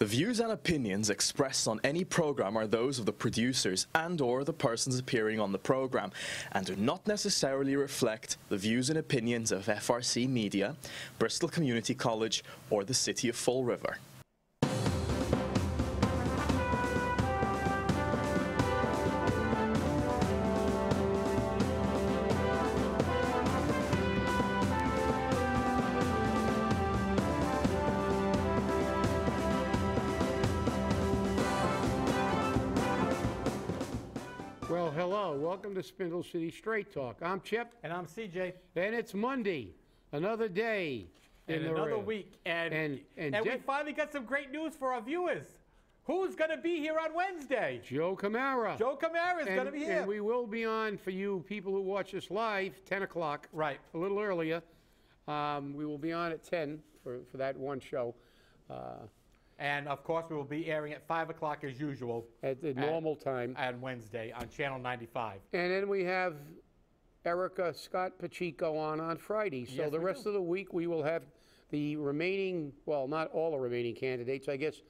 The views and opinions expressed on any program are those of the producers and/or the persons appearing on the program and do not necessarily reflect the views and opinions of FRC Media, Bristol Community College, or the City of Fall River. Well, hello. Welcome to Spindle City Straight Talk. I'm Chip. And I'm CJ. And it's Monday. Another day. And another week. And we finally got some great news for our viewers. Who's going to be here on Wednesday? Joe Camara. Joe Camara is going to be here. And we will be on, for you people who watch us live, 10 o'clock. Right. A little earlier. We will be on at 10 for that one show. And, of course, we will be airing at 5 o'clock as usual. At the normal time. On Wednesday on Channel 95. And then we have Erica Scott Pacheco on Friday. So Yes, the rest of the week we will have the remaining, well, not all the remaining candidates. I guess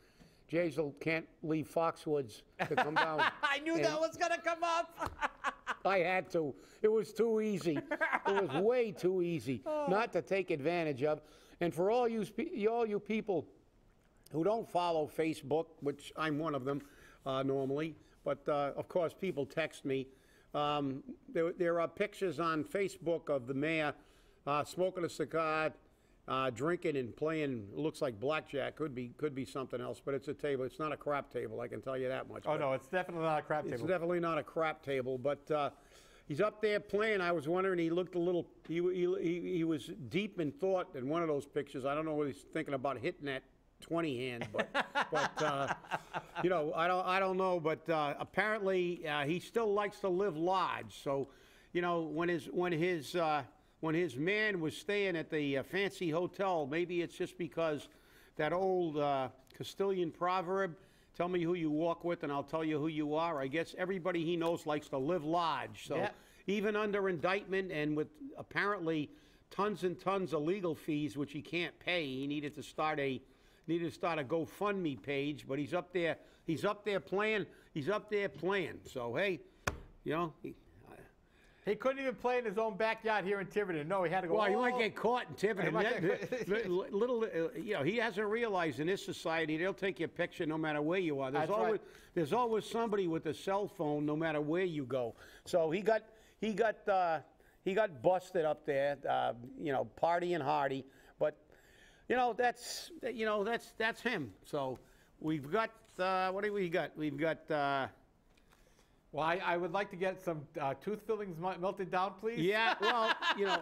Jazel can't leave Foxwoods to come down. I knew that was going to come up. I had to. It was too easy. It was way too easy not to take advantage of. And for all you people who don't follow Facebook, which I'm one of them normally, but of course people text me. There are pictures on Facebook of the mayor smoking a cigar, drinking and playing. Looks like blackjack. Could be something else, but it's a table. It's not a crap table. I can tell you that much. Oh no, it's definitely not a crap table. It's definitely not a crap table, but he's up there playing. I was wondering. He looked a little. He was deep in thought in one of those pictures. I don't know what he's thinking about hitting that 20 hand, but you know, I don't know, but apparently he still likes to live large. So, you know, when his man was staying at the fancy hotel, maybe it's just because that old Castilian proverb, "Tell me who you walk with, and I'll tell you who you are." I guess everybody he knows likes to live large. So, even under indictment and with apparently tons and tons of legal fees, which he can't pay, he needed to start a GoFundMe page, but he's up there playing. So hey, you know, he couldn't even play in his own backyard here in Tiverton. No, he had to go. Well, he might get caught in Tiverton. You know, he hasn't realized in this society they'll take your picture no matter where you are. There's always somebody with a cell phone no matter where you go. So he got busted up there. You know, partying hardy, but. You know, that's him. So we've got, what do we got? We've got, well, I would like to get some tooth fillings melted down, please. Yeah, well, you know,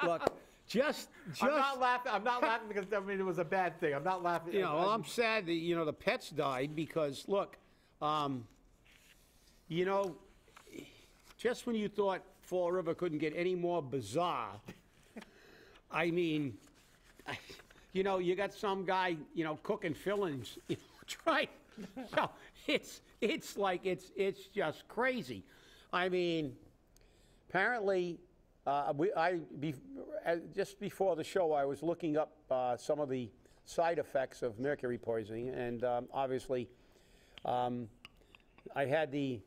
look, just. I'm not laughing because, I mean, it was a bad thing. I'm not laughing. You know, well, I'm sad that, you know, the pets died because, look, you know, just when you thought Fall River couldn't get any more bizarre, I mean, you know, you got some guy, you know, cooking fillings. You know, try. So it's like it's just crazy. I mean, apparently, just before the show, I was looking up some of the side effects of mercury poisoning, and obviously, I had the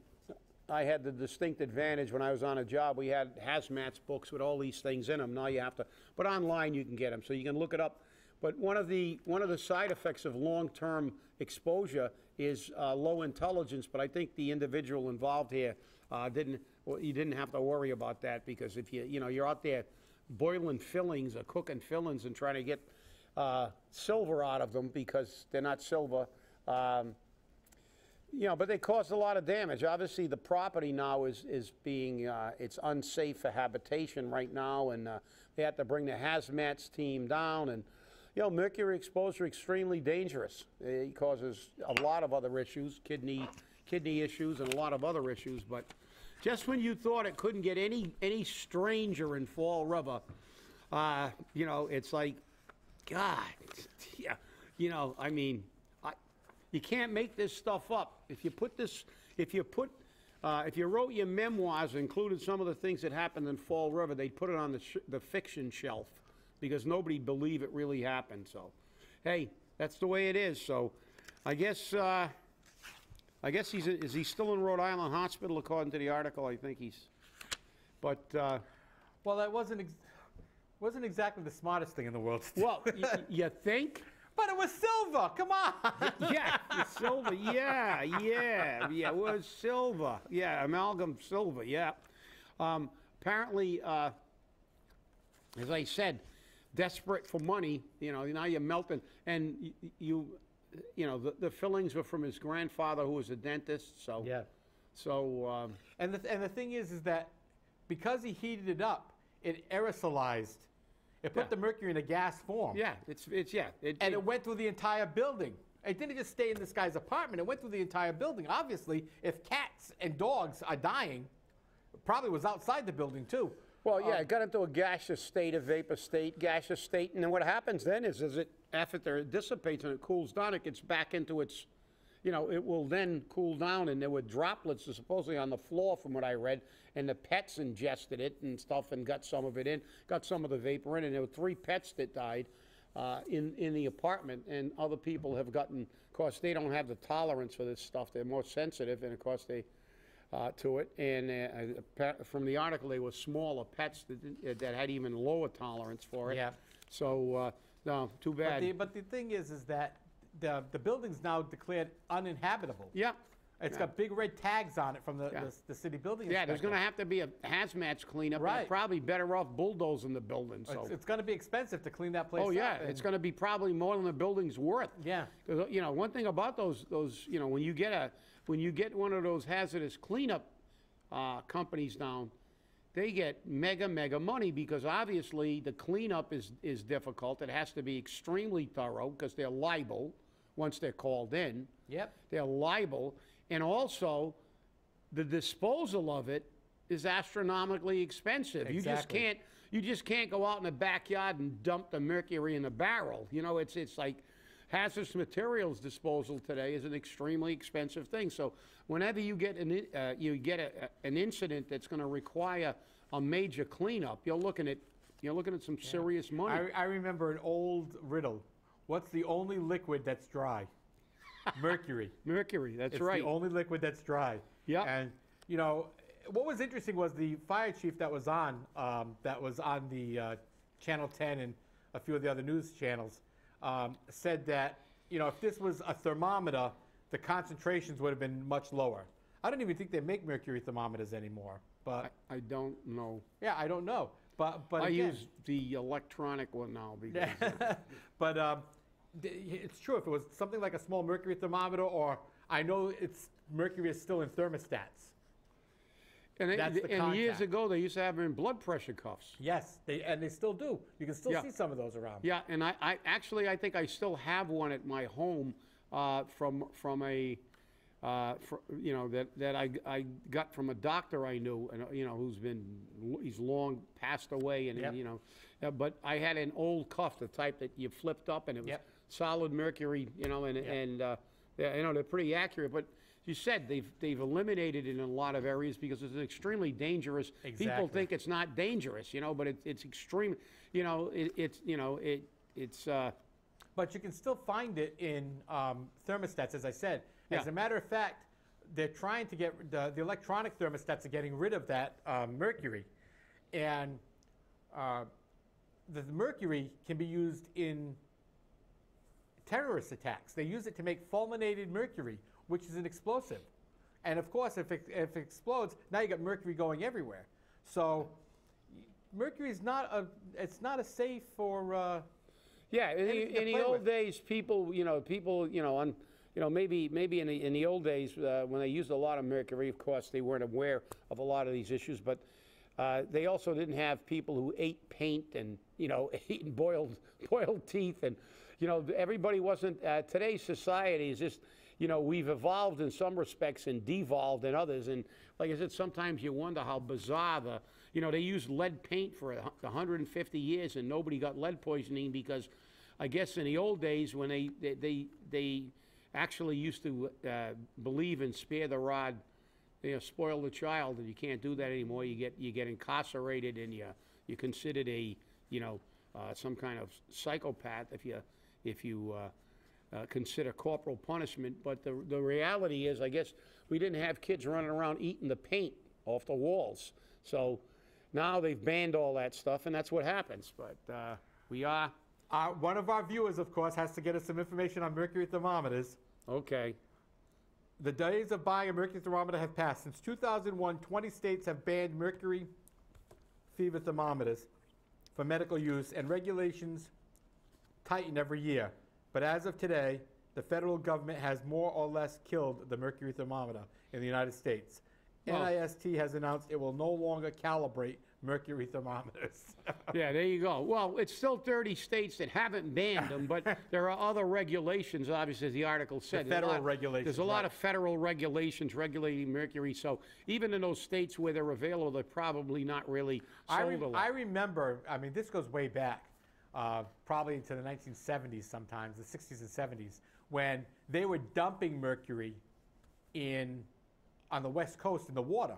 distinct advantage when I was on a job. We had hazmat books with all these things in them. Now you have to, but online you can get them, so you can look it up. But one of the side effects of long-term exposure is low intelligence. But I think the individual involved here you didn't have to worry about that, because if you're out there boiling fillings or cooking fillings and trying to get silver out of them because they're not silver. You know, but they cause a lot of damage. Obviously, the property now is being it's unsafe for habitation right now, and they had to bring the hazmat team down. And you know, mercury exposure extremely dangerous. It causes a lot of other issues, kidney issues, and a lot of other issues. But just when you thought it couldn't get any stranger in Fall River, you know, it's like, God, yeah, you know, I mean. You can't make this stuff up. If you wrote your memoirs, included some of the things that happened in Fall River, they'd put it on the fiction shelf because nobody believed it really happened. So, hey, that's the way it is. So, I guess is he still in Rhode Island Hospital according to the article? I think he's, but well, that wasn't exactly the smartest thing in the world. Well, you think? But it was silver. Come on. Yeah, silver. Yeah, it was silver. Yeah, amalgam silver. Yeah. Apparently, as I said, desperate for money. You know, now you're melting, and you know, the fillings were from his grandfather, who was a dentist. So yeah. So and the thing is that because he heated it up, it aerosolized. It put the mercury in a gas form. Yeah, it went through the entire building. It didn't just stay in this guy's apartment. It went through the entire building. Obviously, if cats and dogs are dying, it probably was outside the building too. Well, yeah, it got into a gaseous state, a vapor state, gaseous state, and then what happens then is after it dissipates and it cools down, it gets back into its, you know, it will then cool down, and there were droplets supposedly on the floor from what I read, and the pets ingested it and stuff and got some of it in, got some of the vapor in, and there were 3 pets that died in the apartment, and other people have gotten, of course, they don't have the tolerance for this stuff. They're more sensitive, and of course they, to it, and from the article, they were smaller pets that had even lower tolerance for it. Yeah. So, no, too bad. But the thing is that the building's now declared uninhabitable. Yeah. It's got big red tags on it from the city building inspector. Yeah, there's going to have to be a hazmat cleanup. Right. And probably better off bulldozing the building. So it's going to be expensive to clean that place up. Oh yeah, it's going to be probably more than the building's worth. Yeah. 'Cause, you know, one thing about those, you know, when you get one of those hazardous cleanup companies down, they get mega money, because obviously the cleanup is difficult. It has to be extremely thorough because they're liable once they're called in. Yep. They're liable. And also, the disposal of it is astronomically expensive. Exactly. You just can't go out in the backyard and dump the mercury in a barrel. You know, it's like hazardous materials disposal today is an extremely expensive thing. So whenever you get an incident that's going to require a major cleanup, you're looking at some serious money. I remember an old riddle. What's the only liquid that's dry? Mercury. Mercury, that's it's right. It's the only liquid that's dry. Yeah. And, you know, what was interesting was the fire chief that was on the Channel 10 and a few of the other news channels, said that, you know, if this was a thermometer, the concentrations would have been much lower. I don't even think they make mercury thermometers anymore. But I don't know. Yeah, I don't know. But I again, use the electronic one now. Because but it's true. If it was something like a small mercury thermometer, or I know mercury is still in thermostats. And years ago, they used to have them in blood pressure cuffs. Yes, they still do. You can still see some of those around. Yeah, and I think I still have one at my home from a you know, that I got from a doctor I knew, and you know, he's long passed away, and you know, but I had an old cuff, the type that you flipped up, and it was solid mercury, you know, and you know, they're pretty accurate, but. You said they've eliminated it in a lot of areas because it's extremely dangerous. Exactly. People think it's not dangerous, you know, but it's extreme. You know, it's. But you can still find it in thermostats, as I said. As a matter of fact, they're trying to get the electronic thermostats are getting rid of that mercury, and the mercury can be used in terrorist attacks. They use it to make fulminated mercury, which is an explosive. And of course, if it explodes, now you got mercury going everywhere. So mercury is not a safe for yeah, in the old days, people, maybe in the old days when they used a lot of mercury, of course, they weren't aware of a lot of these issues, but they also didn't have people who ate paint and, you know, ate boiled teeth, and, you know, everybody wasn't, today's society is just, you know, we've evolved in some respects and devolved in others. And like I said, sometimes you wonder how bizarre you know, they used lead paint for 150 years and nobody got lead poisoning because I guess in the old days when they actually used to believe in spare the rod, you know, spoil the child, and you can't do that anymore. You get incarcerated and you're considered a, you know, some kind of psychopath if you consider corporal punishment, but the reality is, I guess, we didn't have kids running around eating the paint off the walls. So now they've banned all that stuff, and that's what happens. But we are... One of our viewers, of course, has to get us some information on mercury thermometers. Okay. The days of buying a mercury thermometer have passed. Since 2001, 20 states have banned mercury fever thermometers for medical use, and regulations tighten every year. But as of today, the federal government has more or less killed the mercury thermometer in the United States. Well, NIST has announced it will no longer calibrate mercury thermometers. yeah, there you go. Well, it's still 30 states that haven't banned them, but there are other regulations, obviously, as the article said. Federal regulations. There's a lot of federal regulations regulating mercury, so even in those states where they're available, they're probably not really sold a lot. I remember, I mean, this goes way back, probably into the 1970s sometimes, the 60s and 70s, when they were dumping mercury on the West Coast in the water.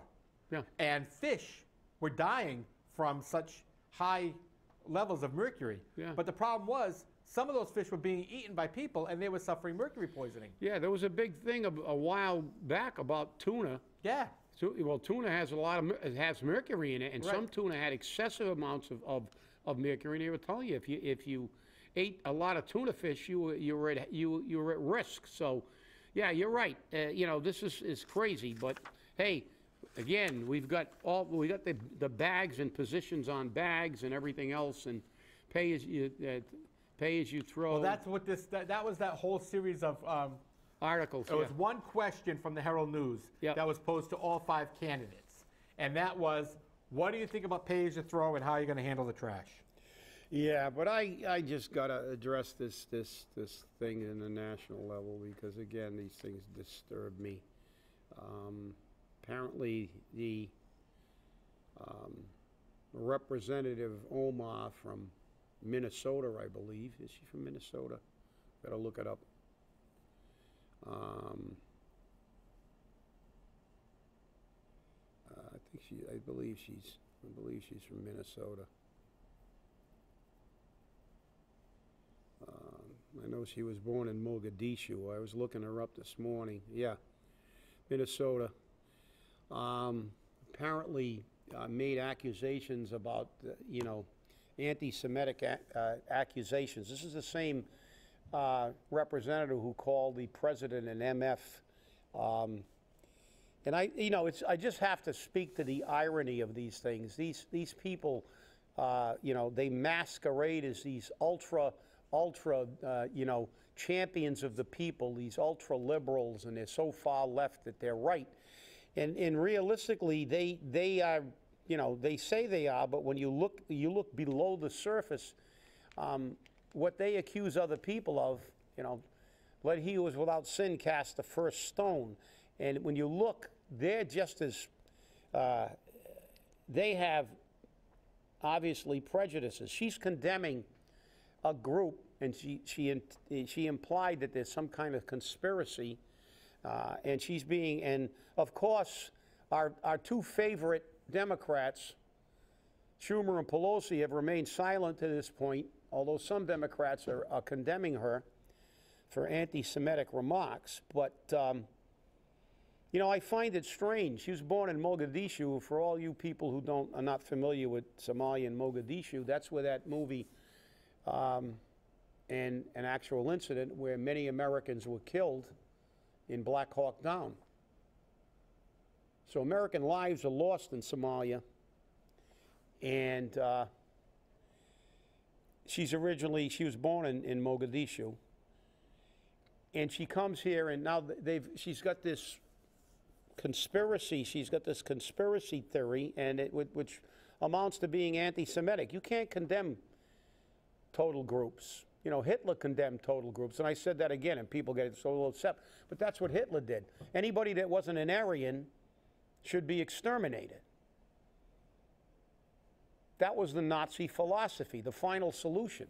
Yeah. And fish were dying from such high levels of mercury. Yeah. But the problem was, some of those fish were being eaten by people, and they were suffering mercury poisoning. Yeah, there was a big thing a while back about tuna. Yeah. So, well, tuna has has mercury in it, and Right. some tuna had excessive amounts of mercury. And they were telling you if you ate a lot of tuna fish, you were at risk. So, yeah, you're right. You know, this is crazy, but hey, again, we got the bags and positions on bags and everything else, and pay as you throw. Well, that's what that was, that whole series of articles. It was one question from the Herald News that was posed to all 5 candidates, and that was, what do you think about pay as you throw, and how are you going to handle the trash? Yeah, but I just got to address this thing in the national level, because again, these things disturb me. Apparently, the Representative Omar from Minnesota, I believe, is she from Minnesota? Got to look it up. I believe she's from Minnesota. I know she was born in Mogadishu. I was looking her up this morning. Yeah, Minnesota. Apparently made accusations about, anti-Semitic accusations. This is the same representative who called the president an MF. And I just have to speak to the irony of these things. These people, they masquerade as these ultra, champions of the people, these ultra liberals, and they're so far left that they're right. And realistically, they are, they say they are, but when you look below the surface, what they accuse other people of, let he who is without sin cast the first stone. And when you look, they're just as, they have obviously prejudices. She's condemning a group, and she implied that there's some kind of conspiracy, and and of course, our 2 favorite Democrats, Schumer and Pelosi, have remained silent to this point, although some Democrats are condemning her for anti-Semitic remarks. But I find it strange. She was born in Mogadishu. For all you people who are not familiar with Somalia and Mogadishu, that's where that movie and an actual incident where many Americans were killed in Black Hawk Down. So American lives are lost in Somalia, and she was born in Mogadishu, and she comes here, and now she's got this conspiracy. She's got this conspiracy theory, and which amounts to being anti-Semitic. You can't condemn total groups. Hitler condemned total groups, and I said that again, and people get so upset. But that's what Hitler did. Anybody that wasn't an Aryan should be exterminated. That was the Nazi philosophy, the final solution,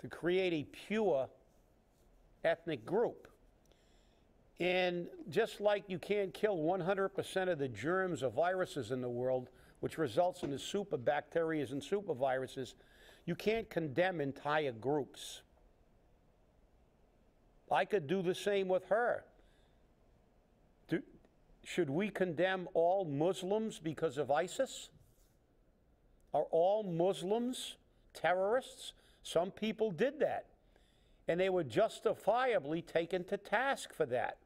to create a pure ethnic group. And just like you can't kill 100% of the germs or viruses in the world, which results in the superbacteria and superviruses, you can't condemn entire groups. I could do the same with her. Should we condemn all Muslims because of ISIS? Are all Muslims terrorists? Some people did that, and they were justifiably taken to task for that.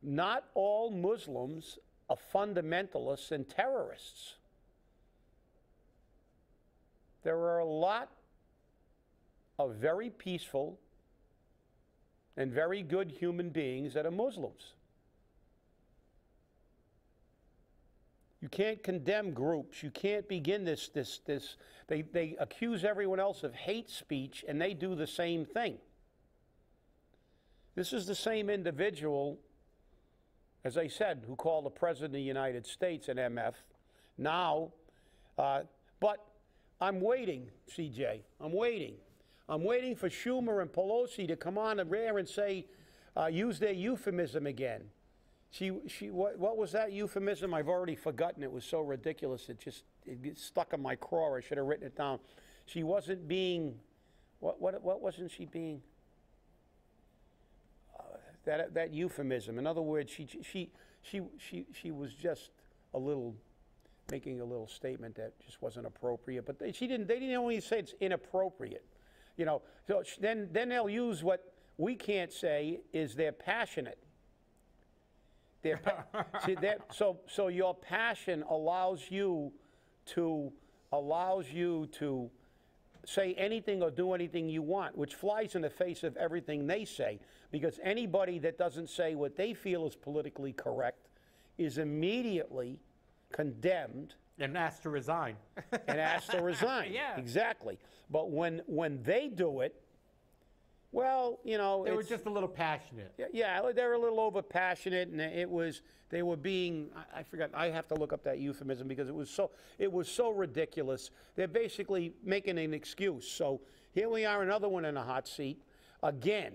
Not all Muslims are fundamentalists and terrorists. There are a lot of very peaceful and very good human beings that are Muslims. You can't condemn groups. You can't begin this. They accuse everyone else of hate speech, and they do the same thing. This is the same individual, as I said, who called the President of the United States an MF now. But I'm waiting, CJ. I'm waiting. I'm waiting for Schumer and Pelosi to come on there and say, use their euphemism again. What was that euphemism? I've already forgotten. It was so ridiculous. It stuck in my craw. I should have written it down. She wasn't being, what wasn't she being? That euphemism. In other words, she was just a little, making a little statement that just wasn't appropriate. But they didn't only say it's inappropriate. You know, so then they'll use what we can't say is they're passionate. So your passion allows you to say anything or do anything you want, which flies in the face of everything they say, because anybody that doesn't say what they feel is politically correct is immediately condemned. And asked to resign. And asked to resign. Yeah. Exactly. But when they do it, well, you know, they were just a little passionate. Yeah, they're a little over passionate, and they were being. I forgot. I have to look up that euphemism because it was so ridiculous. They're basically making an excuse. So here we are, another one in a hot seat again.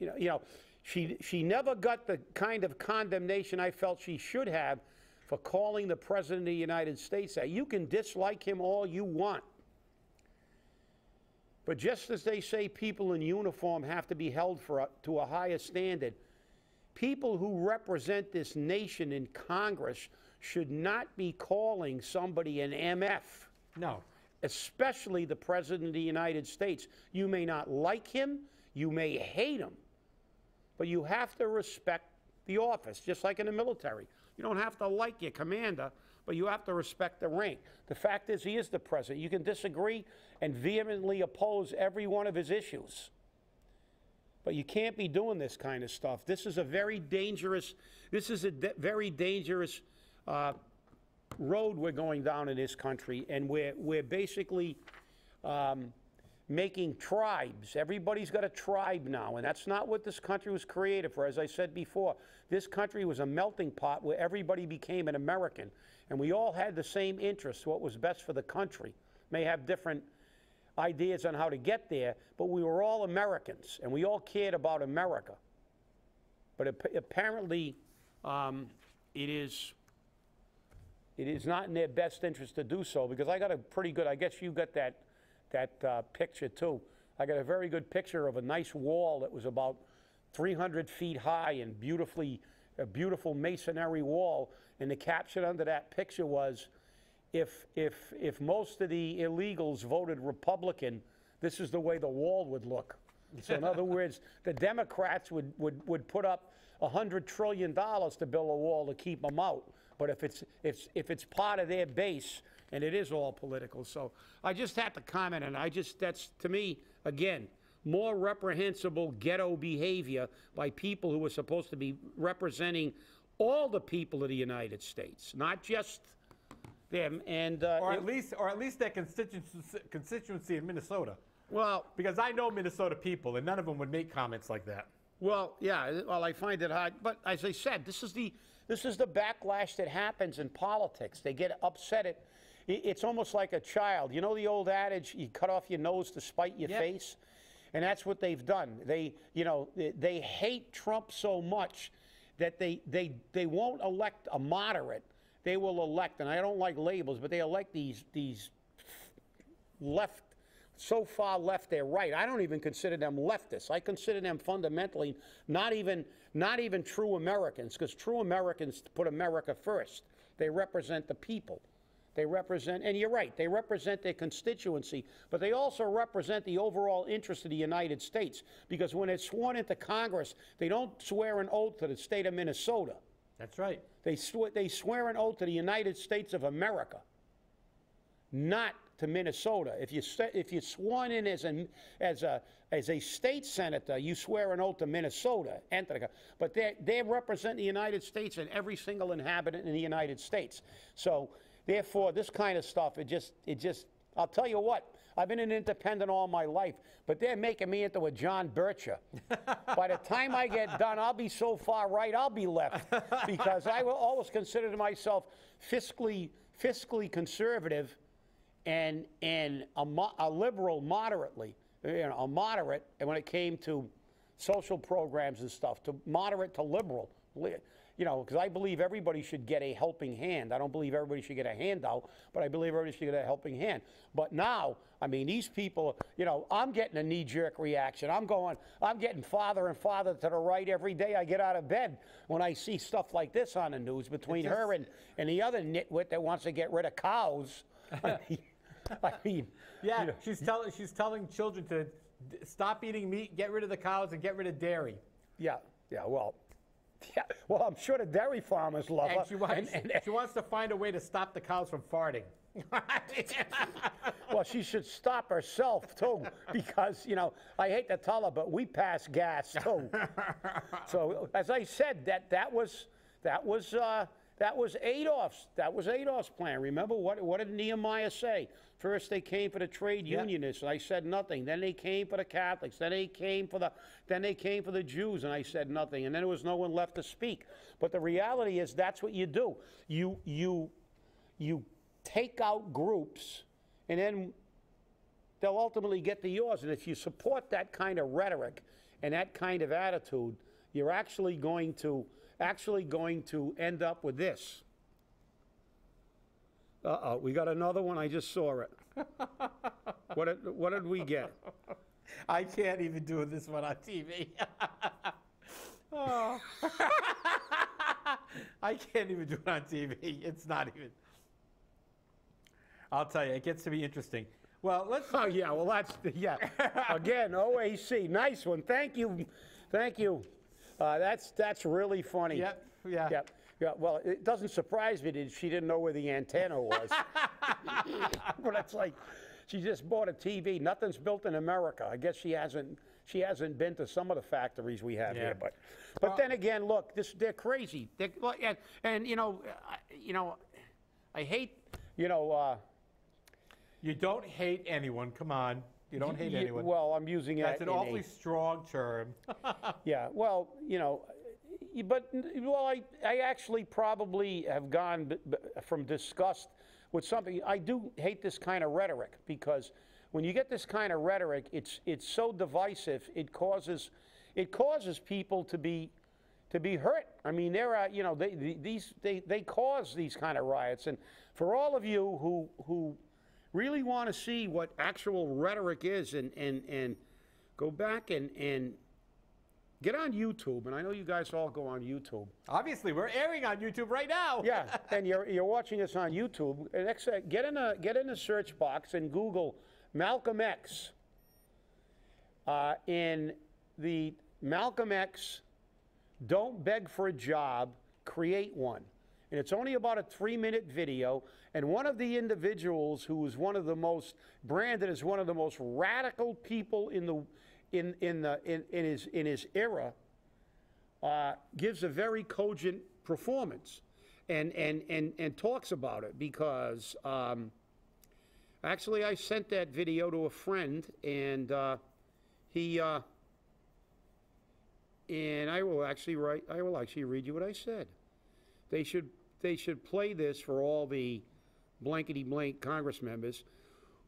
You know, she never got the kind of condemnation I felt she should have for calling the President of the United States that. You can dislike him all you want. But just as they say people in uniform have to be held to a higher standard, people who represent this nation in Congress should not be calling somebody an MF. No. Especially the President of the United States. You may not like him, you may hate him, but you have to respect the office, just like in the military. You don't have to like your commander, but you have to respect the rank. The fact is, he is the president. You can disagree and vehemently oppose every one of his issues, but you can't be doing this kind of stuff. This is a very dangerous, road we're going down in this country, and we're basically making tribes. Everybody's got a tribe now, and that's not what this country was created for. As I said before, this country was a melting pot where everybody became an American, and we all had the same interests, what was best for the country. May have different ideas on how to get there, but we were all Americans, and we all cared about America. But apparently, it is not in their best interest to do so, because I got a pretty good, I guess you got that picture too. I got a very good picture of a nice wall that was about 300 feet high and a beautiful masonry wall, and the caption under that picture was, if most of the illegals voted Republican, this is the way the wall would look. So in other words, the Democrats would put up $100 trillion to build a wall to keep them out. But if it's part of their base, and it is all political. So I just had to comment, and that's, to me, again, more reprehensible ghetto behavior by people who are supposed to be representing all the people of the United States, not just them. And or at least that constituency in Minnesota. Well, because I know Minnesota people, and none of them would make comments like that. Well, yeah. Well, I find it hard, but as I said, this is the backlash that happens in politics. They get upset at. It's almost like a child. You know the old adage, you cut off your nose to spite your face? And that's what they've done. They hate Trump so much that they won't elect a moderate. They will elect, and I don't like labels, but they elect these left, so far left they're right. I don't even consider them leftists. I consider them fundamentally not even true Americans, because true Americans put America first. They represent the people. They represent, and you're right, they represent their constituency, but they also represent the overall interest of the United States, because when they're sworn into Congress, they don't swear an oath to the state of Minnesota. That's right. They swear an oath to the United States of America, not to Minnesota. If you're sworn in as a state senator, you swear an oath to Minnesota. But they represent the United States and every single inhabitant in the United States. So therefore, this kind of stuff, it just, I'll tell you what, I've been an independent all my life, but they're making me into a John Bircher. By the time I get done, I'll be so far right, I'll be left, because I will always consider myself fiscally conservative and a liberal moderately, a moderate, and when it came to social programs and stuff, to moderate to liberal. Because I believe everybody should get a helping hand. I don't believe everybody should get a handout, but I believe everybody should get a helping hand. But now, I mean, these people, I'm getting a knee-jerk reaction. I'm getting farther and farther to the right every day I get out of bed when I see stuff like this on the news between her and the other nitwit that wants to get rid of cows. I mean, yeah, she's telling children to stop eating meat, get rid of the cows, and get rid of dairy. Yeah, well, I'm sure the dairy farmers love her. She wants to find a way to stop the cows from farting. Well, she should stop herself too, because I hate to tell her, but we pass gas too. So as I said, that was Adolf's plan. Remember what did Nehemiah say? First they came for the trade unionists, and I said nothing. Then they came for the Catholics. Then they came for the Jews, and I said nothing. And then there was no one left to speak. But the reality is, that's what you do. You take out groups, and then they'll ultimately get to yours. And if you support that kind of rhetoric and that kind of attitude, you're actually going to end up with this. Uh-oh, we got another one. I just saw it. What did we get? I can't even do this one on TV. Oh. I can't even do it on TV. It's not even. I'll tell you, it gets to be interesting. Well, let's. Oh yeah, well Again, OAC, nice one. Thank you. That's really funny. Yep. Yeah. Yep. Yeah, well, it doesn't surprise me that she didn't know where the antenna was. But it's like, she just bought a TV. Nothing's built in America. I guess she hasn't been to some of the factories we have here. But then again, look, they're crazy. And I hate, You don't hate anyone. Come on. You don't hate anyone. Well, I'm using it. That's an awfully strong term. Yeah. Well, I actually probably have gone from disgust with something. I do hate this kind of rhetoric, because when you get this kind of rhetoric, it's so divisive. It causes people to be hurt. I mean, there are they cause these kind of riots. And for all of you who really want to see what actual rhetoric is, and go back and get on YouTube, and I know you guys all go on YouTube. Obviously, we're airing on YouTube right now. Yeah, and you're watching us on YouTube. Get in a search box and Google Malcolm X. In the Malcolm X, don't beg for a job, create one. And it's only about a 3-minute video. And one of the individuals who was branded as one of the most radical people in his era, gives a very cogent performance, and talks about it, because actually I sent that video to a friend, and and I will actually read you what I said. They should play this for all the blankety blank Congress members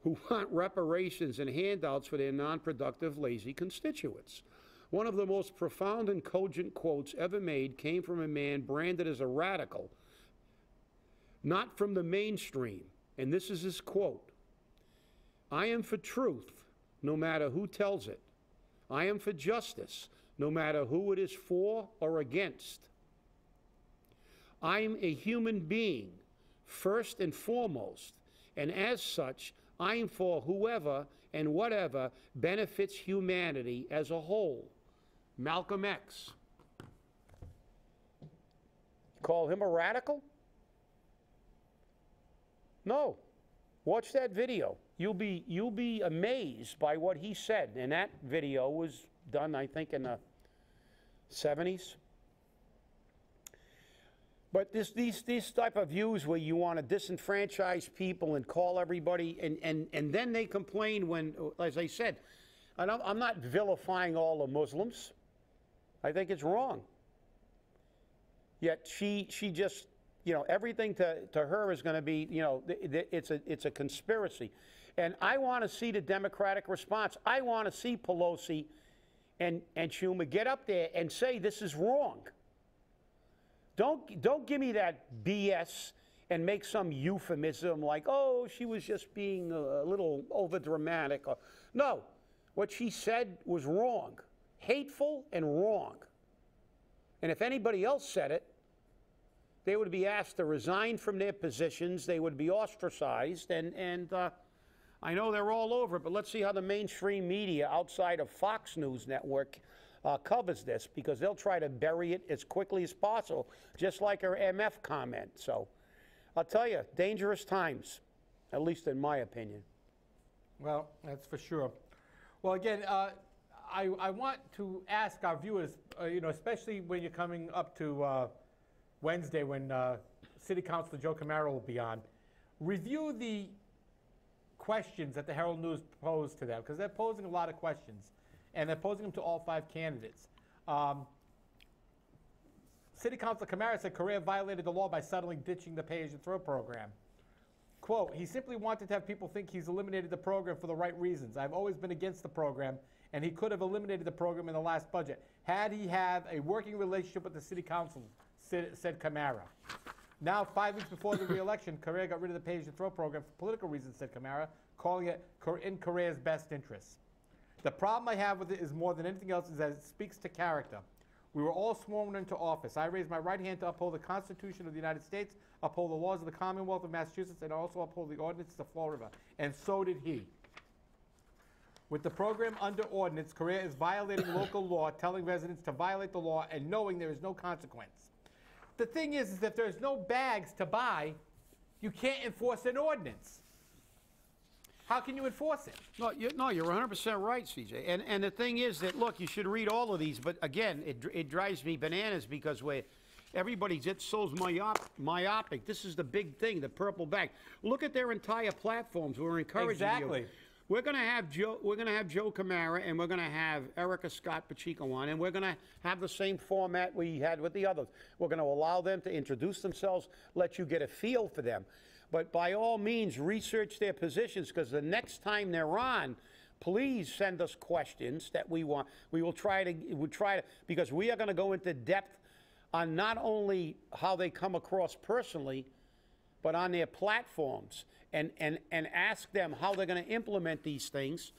who want reparations and handouts for their non-productive, lazy constituents. One of the most profound and cogent quotes ever made came from a man branded as a radical, not from the mainstream. And this is his quote: "I am for truth, no matter who tells it. I am for justice, no matter who it is for or against. I'm a human being, first and foremost, and as such, I'm for whoever and whatever benefits humanity as a whole. Malcolm X. Call him a radical? No. Watch that video. You'll be amazed by what he said. And that video was done, I think, in the 70s. But these type of views where you want to disenfranchise people and call everybody, and then they complain when, as I said, I'm not vilifying all the Muslims. I think it's wrong. Yet she just, you know, everything to her is going to be, you know, it's a conspiracy. And I want to see the Democratic response. I want to see Pelosi and Schumer get up there and say this is wrong. Don't give me that BS and make some euphemism like, oh, she was just being a little overdramatic. No, what she said was wrong, hateful and wrong. And if anybody else said it, they would be asked to resign from their positions. They would be ostracized. And I know they're all over it, but let's see how the mainstream media outside of Fox News Network covers this, because they'll try to bury it as quickly as possible, just like her MF comment. So I'll tell you, dangerous times, at least in my opinion. Well, that's for sure. Well, again, I want to ask our viewers, you know, especially when you're coming up to Wednesday when City Councilor Joe Camara will be on, review the questions that the Herald News posed to them, because they're posing a lot of questions. And they're posing them to all 5 candidates. City Councilor Camara said Correa violated the law by suddenly ditching the pay-as-you-throw program. Quote, he simply wanted to have people think he's eliminated the program for the right reasons. I've always been against the program, and he could have eliminated the program in the last budget had he had a working relationship with the city council, said Camara. Now, 5 weeks before the re-election, Correa got rid of the pay-as-you-throw program for political reasons, said Camara, calling it in Correa's best interests. The problem I have with it is more than anything else is that it speaks to character. We were all sworn into office. I raised my right hand to uphold the Constitution of the United States, uphold the laws of the Commonwealth of Massachusetts, and also uphold the ordinances of Florida. And so did he. With the program under ordinance, Correa is violating local law, telling residents to violate the law and knowing there is no consequence. The thing is that if there's no bags to buy, you can't enforce an ordinance. How can you enforce it? No, you're 100% right, CJ. And the thing is that, look, you should read all of these, but again, it drives me bananas because everybody's so myopic. This is the big thing, the purple bag. Look at their entire platforms. We're encouraging you. We're going to have Joe Camara, and we're going to have Erica Scott Pacheco on, and we're going to have the same format we had with the others. We're going to allow them to introduce themselves, let you get a feel for them. But by all means, research their positions, because the next time they're on, please send us questions that we want. We'll try to, because we are going to go into depth on not only how they come across personally, but on their platforms, and ask them how they're going to implement these things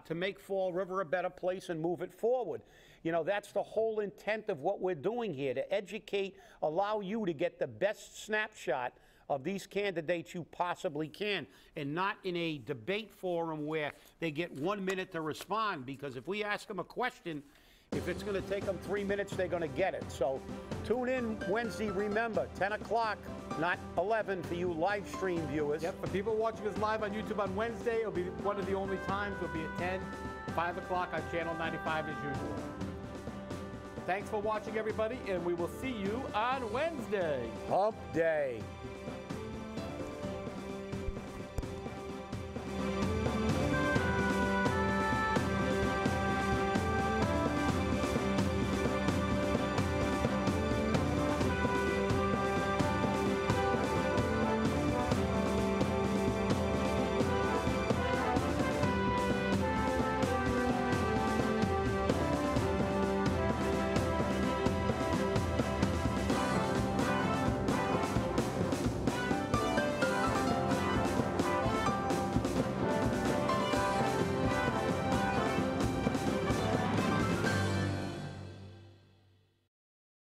to make Fall River a better place and move it forward. You know, that's the whole intent of what we're doing here, to educate, allow you to get the best snapshot of these candidates you possibly can, and not in a debate forum where they get 1 minute to respond, because if we ask them a question, if it's going to take them 3 minutes, they're going to get it. So tune in Wednesday, remember, 10 o'clock, not 11 for you live stream viewers. Yep, for people watching us live on YouTube on Wednesday, it'll be one of the only times. It'll be at 10, 5 o'clock on Channel 95 as usual. Thanks for watching, everybody, and we will see you on Wednesday. Hump Day.